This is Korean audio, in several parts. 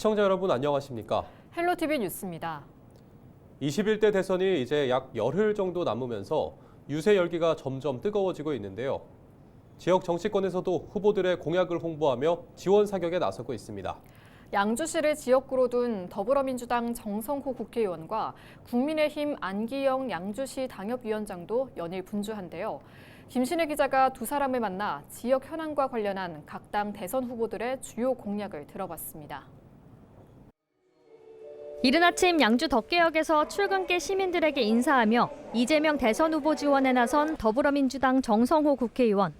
시청자 여러분 안녕하십니까? 헬로티비 뉴스입니다. 21대 대선이 이제 약 열흘 정도 남으면서 유세 열기가 점점 뜨거워지고 있는데요. 지역 정치권에서도 후보들의 공약을 홍보하며 지원 사격에 나서고 있습니다. 양주시를 지역구로 둔 더불어민주당 정성호 국회의원과 국민의힘 안기영 양주시 당협위원장도 연일 분주한데요. 김신혜 기자가 두 사람을 만나 지역 현안과 관련한 각 당 대선 후보들의 주요 공약을 들어봤습니다. 이른 아침 양주 덕계역에서 출근길 시민들에게 인사하며 이재명 대선 후보 지원에 나선 더불어민주당 정성호 국회의원.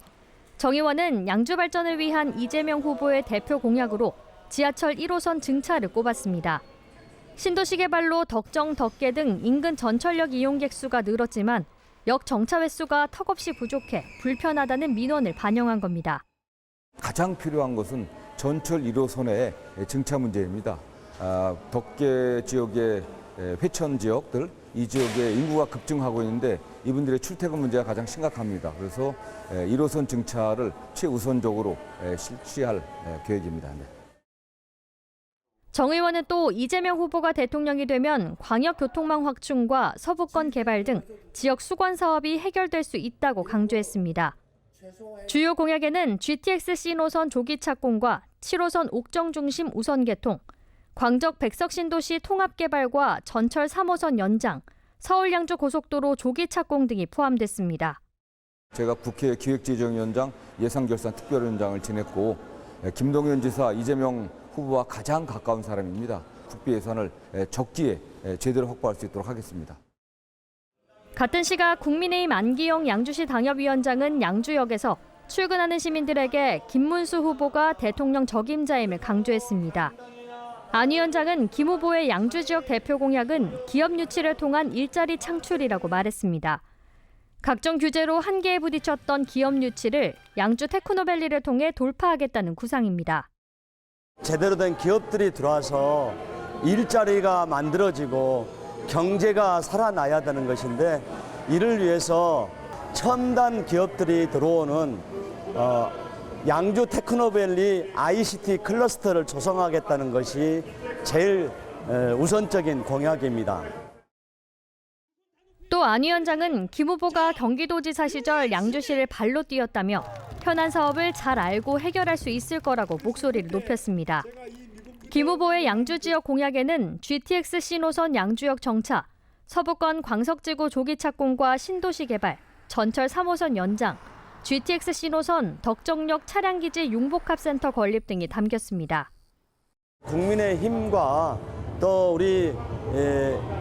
정 의원은 양주 발전을 위한 이재명 후보의 대표 공약으로 지하철 1호선 증차를 꼽았습니다. 신도시 개발로 덕정, 덕계 등 인근 전철역 이용객 수가 늘었지만 역 정차 횟수가 턱없이 부족해 불편하다는 민원을 반영한 겁니다. 가장 필요한 것은 전철 1호선의 증차 문제입니다. 덕계 지역의 회천 지역들, 이 지역의 인구가 급증하고 있는데 이분들의 출퇴근 문제가 가장 심각합니다. 그래서 1호선 증차를 최우선적으로 실시할 계획입니다. 정 의원은 또 이재명 후보가 대통령이 되면 광역교통망 확충과 서부권 개발 등 지역 수건 사업이 해결될 수 있다고 강조했습니다. 주요 공약에는 GTX 신호선 조기 착공과 7호선 옥정 중심 우선 개통, 광적 백석 신도시 통합 개발과 전철 3호선 연장, 서울 양주 고속도로 조기 착공 등이 포함됐습니다. 제가 국회 기획재정위원장 예산결산 특별위원장을 지냈고 김동연 지사, 이재명 후보와 가장 가까운 사람입니다. 국비 예산을 적기에 제대로 확보할 수 있도록 하겠습니다. 같은 시각 국민의힘 안기영 양주시 당협위원장은 양주역에서 출근하는 시민들에게 김문수 후보가 대통령 적임자임을 강조했습니다. 안 위원장은 김 후보의 양주 지역 대표 공약은 기업 유치를 통한 일자리 창출이라고 말했습니다. 각종 규제로 한계에 부딪혔던 기업 유치를 양주 테크노밸리를 통해 돌파하겠다는 구상입니다. 제대로 된 기업들이 들어와서 일자리가 만들어지고 경제가 살아나야 되는 것인데 이를 위해서 첨단 기업들이 들어오는 양주 테크노밸리 ICT 클러스터를 조성하겠다는 것이 제일 우선적인 공약입니다. 또 안 위원장은 김 후보가 경기도지사 시절 양주시를 발로 뛰었다며 현안 사업을 잘 알고 해결할 수 있을 거라고 목소리를 높였습니다. 김 후보의 양주 지역 공약에는 GTX 신호선 양주역 정차, 서부권 광석지구 조기 착공과 신도시 개발, 전철 3호선 연장, GTX 신호선 덕정역 차량기지 융복합센터 건립 등이 담겼습니다. 국민의힘과 또 우리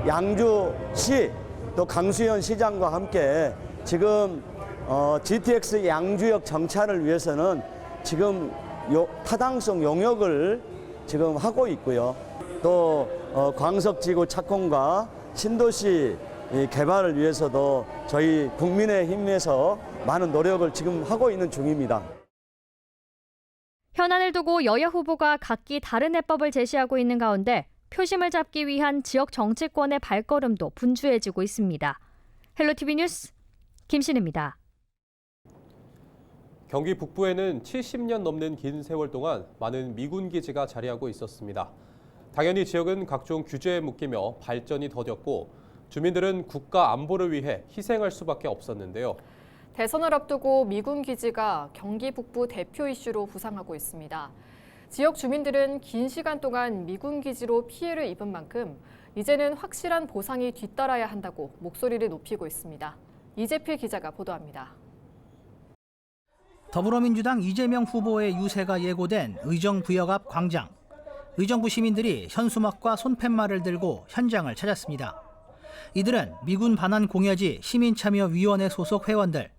양주시 또 강수현 시장과 함께 지금 GTX 양주역 정차를 위해서는 지금 타당성 용역을 지금 하고 있고요. 또 광석지구 착공과 신도시 개발을 위해서도 저희 국민의힘에서 많은 노력을 지금 하고 있는 중입니다. 현안을 두고 여야 후보가 각기 다른 해법을 제시하고 있는 가운데 표심을 잡기 위한 지역 정치권의 발걸음도 분주해지고 있습니다. 헬로티비 뉴스 김신혜입니다. 경기 북부에는 70년 넘는 긴 세월 동안 많은 미군 기지가 자리하고 있었습니다. 당연히 지역은 각종 규제에 묶이며 발전이 더뎠고 주민들은 국가 안보를 위해 희생할 수밖에 없었는데요. 대선을 앞두고 미군 기지가 경기 북부 대표 이슈로 부상하고 있습니다. 지역 주민들은 긴 시간 동안 미군 기지로 피해를 입은 만큼 이제는 확실한 보상이 뒤따라야 한다고 목소리를 높이고 있습니다. 이재필 기자가 보도합니다. 더불어민주당 이재명 후보의 유세가 예고된 의정부역 앞 광장. 의정부 시민들이 현수막과 손팻말을 들고 현장을 찾았습니다. 이들은 미군 반환 공여지 시민참여위원회 소속 회원들,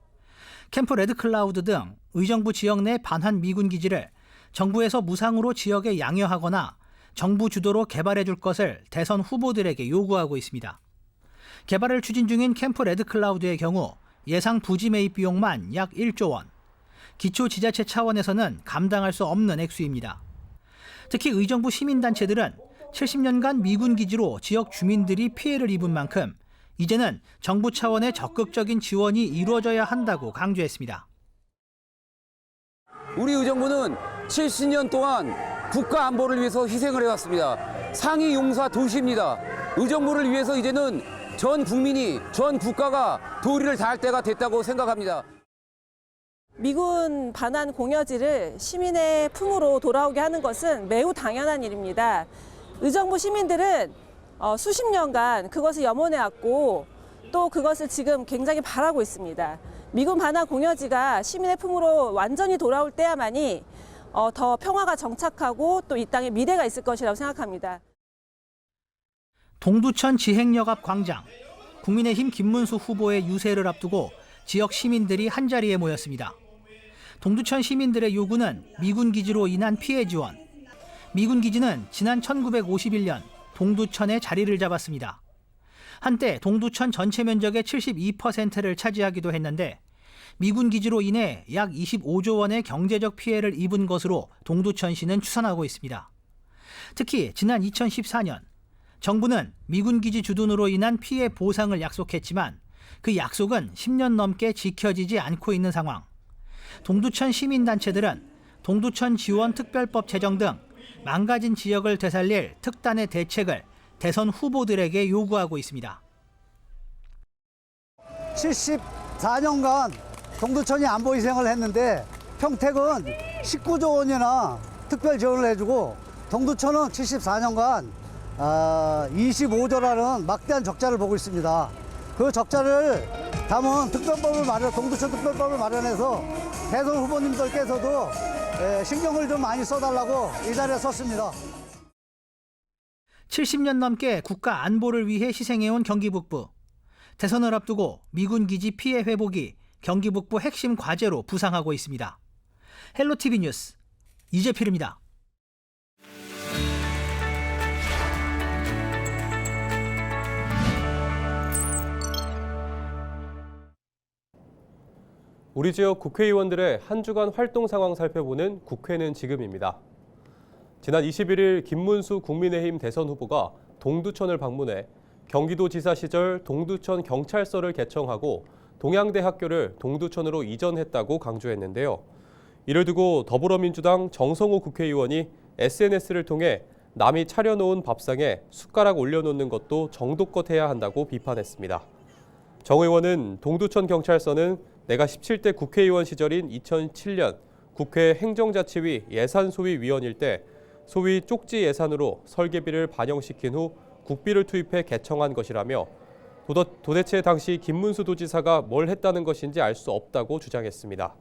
캠프 레드클라우드 등 의정부 지역 내 반환 미군 기지를 정부에서 무상으로 지역에 양여하거나 정부 주도로 개발해 줄 것을 대선 후보들에게 요구하고 있습니다. 개발을 추진 중인 캠프 레드클라우드의 경우 예상 부지 매입 비용만 약 1조 원, 기초지자체 차원에서는 감당할 수 없는 액수입니다. 특히 의정부 시민단체들은 70년간 미군 기지로 지역 주민들이 피해를 입은 만큼 이제는 정부 차원의 적극적인 지원이 이루어져야 한다고 강조했습니다. 우리 의정부는 70년 동안 국가 안보를 위해서 희생을 해왔습니다. 상위 용사 도시입니다. 의정부를 위해서 이제는 전 국민이, 전 국가가 도리를 다할 때가 됐다고 생각합니다. 미군 반환 공여지를 시민의 품으로 돌아오게 하는 것은 매우 당연한 일입니다. 의정부 시민들은 수십 년간 그것을 염원해왔고 또 그것을 지금 굉장히 바라고 있습니다. 미군 반환 공여지가 시민의 품으로 완전히 돌아올 때야만이 더 평화가 정착하고 또 이 땅에 미래가 있을 것이라고 생각합니다. 동두천 지행역 앞 광장. 국민의힘 김문수 후보의 유세를 앞두고 지역 시민들이 한자리에 모였습니다. 동두천 시민들의 요구는 미군 기지로 인한 피해 지원. 미군 기지는 지난 1951년 동두천에 자리를 잡았습니다. 한때 동두천 전체 면적의 72%를 차지하기도 했는데 미군 기지로 인해 약 25조 원의 경제적 피해를 입은 것으로 동두천시는 추산하고 있습니다. 특히 지난 2014년 정부는 미군 기지 주둔으로 인한 피해 보상을 약속했지만 그 약속은 10년 넘게 지켜지지 않고 있는 상황. 동두천 시민단체들은 동두천 지원 특별법 제정 등 망가진 지역을 되살릴 특단의 대책을 대선 후보들에게 요구하고 있습니다. 74년간 동두천이 안보 희생을 했는데 평택은 19조 원이나 특별 지원을 해주고 동두천은 74년간 25조라는 막대한 적자를 보고 있습니다. 그 적자를 담은 동두천 특별법을 마련해서 대선 후보님들께서도 신경을 좀 많이 써달라고 이 자리에 섰습니다. 70년 넘게 국가 안보를 위해 희생해온 경기 북부. 대선을 앞두고 미군 기지 피해 회복이 경기 북부 핵심 과제로 부상하고 있습니다. 헬로티비 뉴스 이재필입니다. 우리 지역 국회의원들의 한 주간 활동 상황 살펴보는 국회는 지금입니다. 지난 21일 김문수 국민의힘 대선 후보가 동두천을 방문해 경기도지사 시절 동두천 경찰서를 개청하고 동양대학교를 동두천으로 이전했다고 강조했는데요. 이를 두고 더불어민주당 정성호 국회의원이 SNS를 통해 남이 차려놓은 밥상에 숟가락 올려놓는 것도 정도껏 해야 한다고 비판했습니다. 정 의원은 동두천 경찰서는 내가 17대 국회의원 시절인 2007년 국회 행정자치위 예산소위위원일 때 소위 쪽지 예산으로 설계비를 반영시킨 후 국비를 투입해 개청한 것이라며 도대체 당시 김문수 도지사가 뭘 했다는 것인지 알 수 없다고 주장했습니다.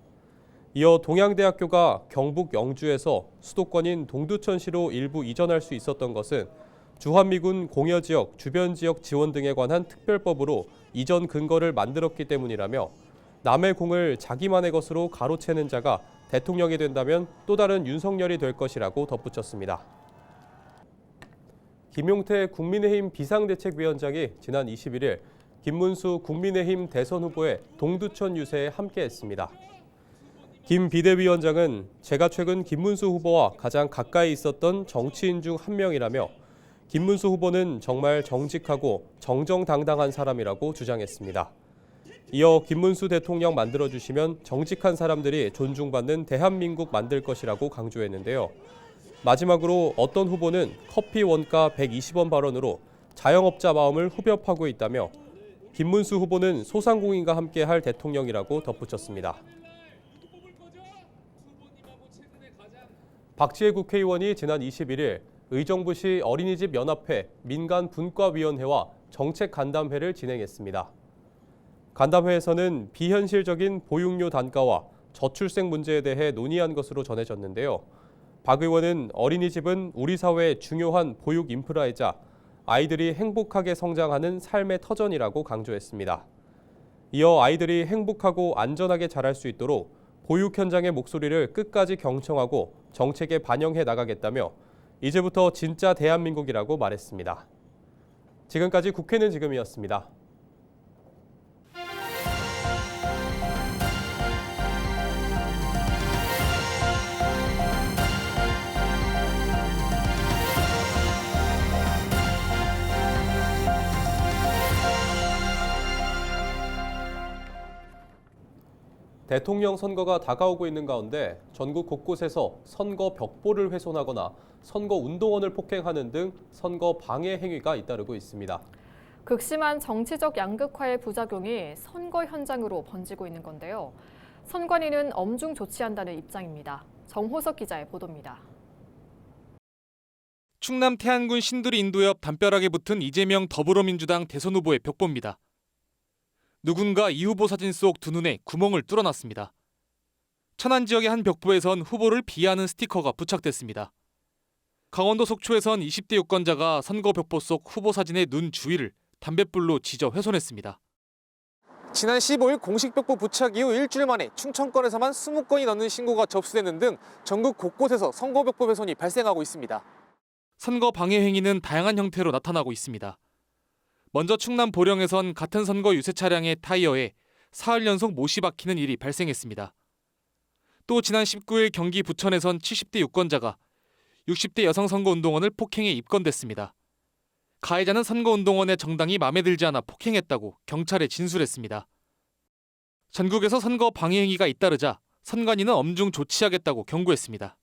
이어 동양대학교가 경북 영주에서 수도권인 동두천시로 일부 이전할 수 있었던 것은 주한미군 공여지역, 주변지역 지원 등에 관한 특별법으로 이전 근거를 만들었기 때문이라며 남의 공을 자기만의 것으로 가로채는 자가 대통령이 된다면 또 다른 윤석열이 될 것이라고 덧붙였습니다. 김용태 국민의힘 비상대책위원장이 지난 21일 김문수 국민의힘 대선 후보의 동두천 유세에 함께했습니다. 김 비대위원장은 제가 최근 김문수 후보와 가장 가까이 있었던 정치인 중 한 명이라며 김문수 후보는 정말 정직하고 정정당당한 사람이라고 주장했습니다. 이어 김문수 대통령 만들어주시면 정직한 사람들이 존중받는 대한민국 만들 것이라고 강조했는데요. 마지막으로 어떤 후보는 커피 원가 120원 발언으로 자영업자 마음을 후벼파고 있다며 김문수 후보는 소상공인과 함께할 대통령이라고 덧붙였습니다. 박지혜 국회의원이 지난 21일 의정부시 어린이집 연합회 민간분과위원회와 정책간담회를 진행했습니다. 간담회에서는 비현실적인 보육료 단가와 저출생 문제에 대해 논의한 것으로 전해졌는데요. 박 의원은 어린이집은 우리 사회의 중요한 보육 인프라이자 아이들이 행복하게 성장하는 삶의 터전이라고 강조했습니다. 이어 아이들이 행복하고 안전하게 자랄 수 있도록 보육 현장의 목소리를 끝까지 경청하고 정책에 반영해 나가겠다며 이제부터 진짜 대한민국이라고 말했습니다. 지금까지 국회는 지금이었습니다. 대통령 선거가 다가오고 있는 가운데 전국 곳곳에서 선거 벽보를 훼손하거나 선거 운동원을 폭행하는 등 선거 방해 행위가 잇따르고 있습니다. 극심한 정치적 양극화의 부작용이 선거 현장으로 번지고 있는 건데요. 선관위는 엄중 조치한다는 입장입니다. 정호석 기자의 보도입니다. 충남 태안군 신두리 인도 옆 담벼락에 붙은 이재명 더불어민주당 대선 후보의 벽보입니다. 누군가 이 후보 사진 속 두 눈에 구멍을 뚫어놨습니다. 천안 지역의 한 벽보에선 후보를 비하하는 스티커가 부착됐습니다. 강원도 속초에선 20대 유권자가 선거 벽보 속 후보 사진의 눈 주위를 담뱃불로 지져 훼손했습니다. 지난 15일 공식 벽보 부착 이후 일주일 만에 충청권에서만 20건이 넘는 신고가 접수되는 등 전국 곳곳에서 선거 벽보 훼손이 발생하고 있습니다. 선거 방해 행위는 다양한 형태로 나타나고 있습니다. 먼저 충남 보령에선 같은 선거 유세 차량의 타이어에 사흘 연속 못이 박히는 일이 발생했습니다. 또 지난 19일 경기 부천에선 70대 유권자가 60대 여성 선거운동원을 폭행해 입건됐습니다. 가해자는 선거운동원의 정당이 마음에 들지 않아 폭행했다고 경찰에 진술했습니다. 전국에서 선거 방해 행위가 잇따르자 선관위는 엄중 조치하겠다고 경고했습니다.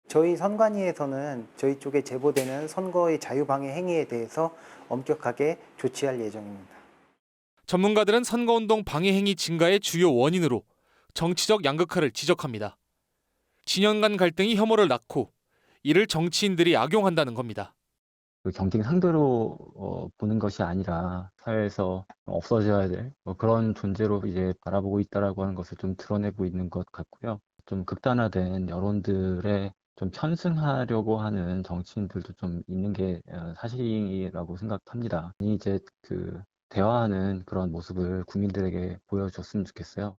저희 선관위에서는 저희 쪽에 제보되는 선거의 자유방해 행위에 대해서 엄격하게 조치할 예정입니다. 전문가들은 선거운동 방해 행위 증가의 주요 원인으로 정치적 양극화를 지적합니다. 진영 간 갈등이 혐오를 낳고 이를 정치인들이 악용한다는 겁니다. 경쟁 상대로 보는 것이 아니라 사회에서 없어져야 될 그런 존재로 이제 바라보고 있다라고 하는 것을 좀 드러내고 있는 것 같고요. 좀 극단화된 여론들에 좀 편승하려고 하는 정치인들도 좀 있는 게 사실이라고 생각합니다. 이제 대화하는 그런 모습을 국민들에게 보여줬으면 좋겠어요.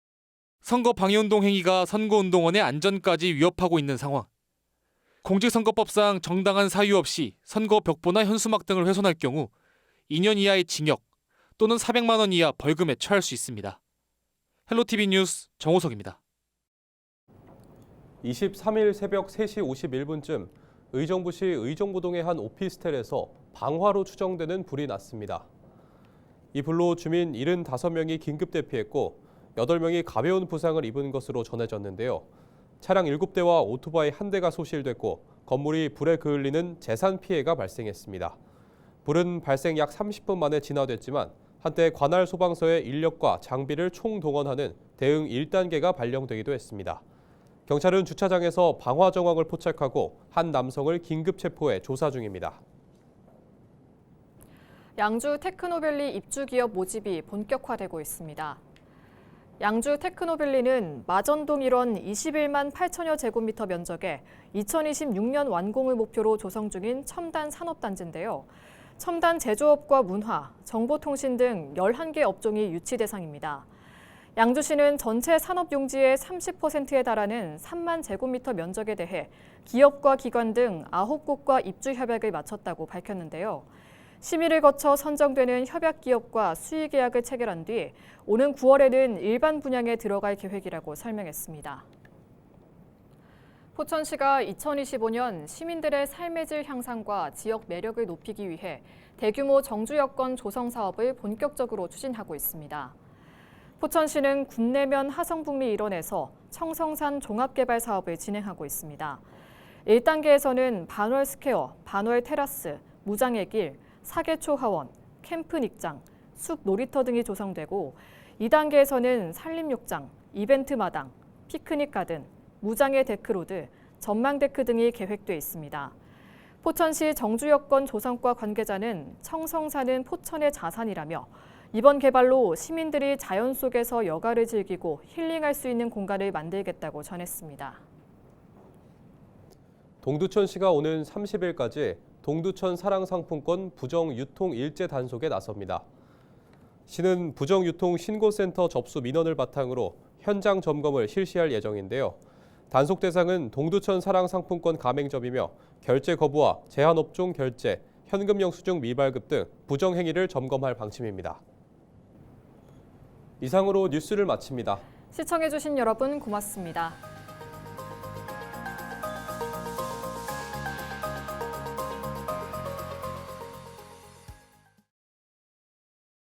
선거 방해운동 행위가 선거운동원의 안전까지 위협하고 있는 상황. 공직선거법상 정당한 사유 없이 선거 벽보나 현수막 등을 훼손할 경우 2년 이하의 징역 또는 400만 원 이하 벌금에 처할 수 있습니다. 헬로티비 뉴스 정호석입니다. 23일 새벽 3시 51분쯤 의정부시 의정부동의 한 오피스텔에서 방화로 추정되는 불이 났습니다. 이 불로 주민 75명이 긴급 대피했고 8명이 가벼운 부상을 입은 것으로 전해졌는데요. 차량 7대와 오토바이 1대가 소실됐고 건물이 불에 그을리는 재산 피해가 발생했습니다. 불은 발생 약 30분 만에 진화됐지만 한때 관할 소방서의 인력과 장비를 총동원하는 대응 1단계가 발령되기도 했습니다. 경찰은 주차장에서 방화 정황을 포착하고 한 남성을 긴급 체포해 조사 중입니다. 양주 테크노밸리 입주기업 모집이 본격화되고 있습니다. 양주 테크노밸리는 마전동 일원 21만 8천여 제곱미터 면적에 2026년 완공을 목표로 조성 중인 첨단 산업단지인데요. 첨단 제조업과 문화, 정보통신 등 11개 업종이 유치 대상입니다. 양주시는 전체 산업용지의 30%에 달하는 3만 제곱미터 면적에 대해 기업과 기관 등 9곳과 입주 협약을 마쳤다고 밝혔는데요. 심의를 거쳐 선정되는 협약 기업과 수의 계약을 체결한 뒤 오는 9월에는 일반 분양에 들어갈 계획이라고 설명했습니다. 포천시가 2025년 시민들의 삶의 질 향상과 지역 매력을 높이기 위해 대규모 정주 여건 조성 사업을 본격적으로 추진하고 있습니다. 포천시는 군내면 하성북리 일원에서 청성산 종합개발 사업을 진행하고 있습니다. 1단계에서는 반월 스퀘어, 반월 테라스, 무장의 길, 사계초 하원, 캠프 닉장, 숲 놀이터 등이 조성되고 2단계에서는 산림욕장, 이벤트 마당, 피크닉 가든, 무장의 데크로드, 전망데크 등이 계획돼 있습니다. 포천시 정주여건 조성과 관계자는 청성산은 포천의 자산이라며 이번 개발로 시민들이 자연 속에서 여가를 즐기고 힐링할 수 있는 공간을 만들겠다고 전했습니다. 동두천시가 오는 30일까지 동두천 사랑상품권 부정유통 일제 단속에 나섭니다. 시는 부정유통 신고센터 접수 민원을 바탕으로 현장 점검을 실시할 예정인데요. 단속 대상은 동두천 사랑상품권 가맹점이며 결제 거부와 제한업종 결제, 현금 영수증 미발급 등 부정행위를 점검할 방침입니다. 이상으로 뉴스를 마칩니다. 시청해주신 여러분 고맙습니다.